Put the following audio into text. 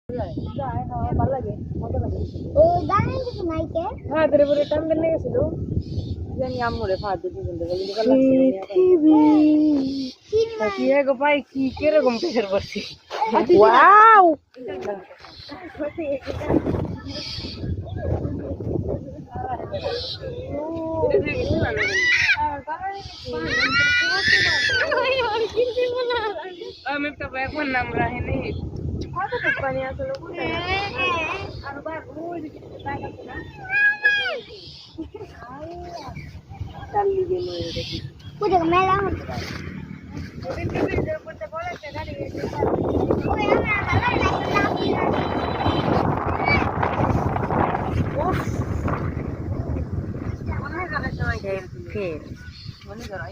ভালো লাগে মজা লাগে ফাদের উপরে টান দেন গেছিল জানি আম্মুরে ফাদ দিতে কি গো ভাই কি কিরকম প্রেশার পড়ছে ওয়াও আমি তো এখন নাম রাহে নেই কতটুকু পানি আসলে আর বার ওই দিকে তাকাতে না চাললি গেল দেখি পুজো মেলা হচ্ছে ওদিন টিভির উপর তে বলে তে গাড়ি ওই আমরা ফের মনে করো